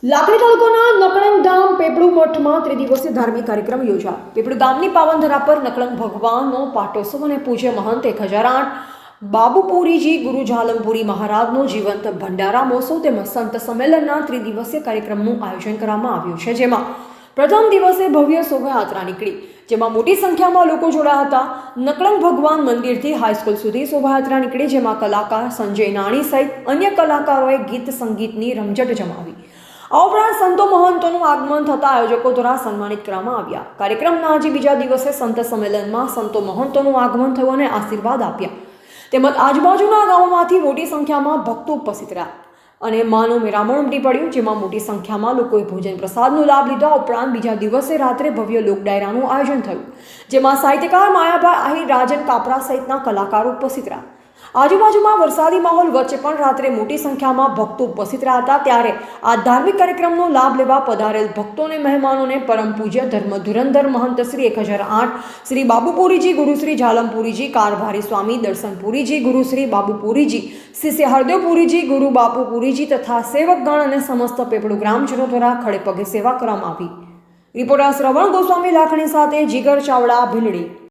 લાકડી તાલુકાના નકળંગ ધામ પેપળુ મઠમાં ત્રિદિવસીય ધાર્મિક કાર્યક્રમ યોજાયો. પેપળુ ગામની પાવનધરા પર નકળંગ ભગવાનનો પાટોત્સવ અને પૂજ્ય મહંત 1008 બાબુપુરીજી ગુરુ ઝાલમપુરી મહારાજનો જીવંત ભંડારા મહોત્સવ તેમજ સંત સંમેલનના ત્રિદિવસીય કાર્યક્રમનું આયોજન કરવામાં આવ્યું છે, જેમાં પ્રથમ દિવસે ભવ્ય શોભાયાત્રા નીકળી, જેમાં મોટી સંખ્યામાં લોકો જોડાયા હતા. નકળંગ ભગવાન મંદિરથી હાઈસ્કૂલ સુધી શોભાયાત્રા નીકળી, જેમાં કલાકાર સંજય નાણી સહિત અન્ય કલાકારોએ ગીત સંગીતની રમઝટ જમાવી. આ ઉપરાંત સંતો મહંતોનું આગમન થતા આયોજકો દ્વારા સન્માનિત કરવામાં આવ્યા. કાર્યક્રમના આજે બીજા દિવસે સંત સંમેલનમાં સંતો મહંતોનું આગમન થયું અને આશીર્વાદ આપ્યા, તેમજ આજુબાજુના ગામોમાંથી મોટી સંખ્યામાં ભક્તો ઉપસ્થિત રહ્યા અને માનું મેરામણ ઉમટી પડ્યું, જેમાં મોટી સંખ્યામાં લોકોએ ભોજન પ્રસાદનો લાભ લીધો. ઉપરાંત બીજા દિવસે રાત્રે ભવ્ય લોક ડાયરાનું આયોજન થયું, જેમાં સાહિત્યકાર માયાભાઈ આહિર, રાજન કાપરા સહિતના કલાકારો ઉપસ્થિત રહ્યા. આજુબાજુમાં વરસાદી માહોલ વચ્ચે પણ રાત્રે મોટી સંખ્યામાં ભક્તો ઉપસ્થિત રહ્યા હતા. ત્યારે આ ધાર્મિક કાર્યક્રમનો લાભ લેવા પધારેલ ભક્તો અને મહેમાનોને પરમ પૂજ્ય ધર્મ ધુરંધર મહંત શ્રી 1008 શ્રી બાબુપુરીજી ગુરુ શ્રી ઝાલમપુરીજી કારભારી સ્વામી દર્શનપુરીજી ગુરુ શ્રી બાબુપુરીજી શિષ્ય હરદેવપુરીજી ગુરુ બાપુપુરીજી તથા સેવકગણ અને સમસ્ત પેપળુ ગ્રામજનો દ્વારા ખડે પગે સેવા કરવામાં આવી. રિપોર્ટર શ્રવણ ગોસ્વામી લાખણી સાથે જીગર ચાવડા, ભીલડી.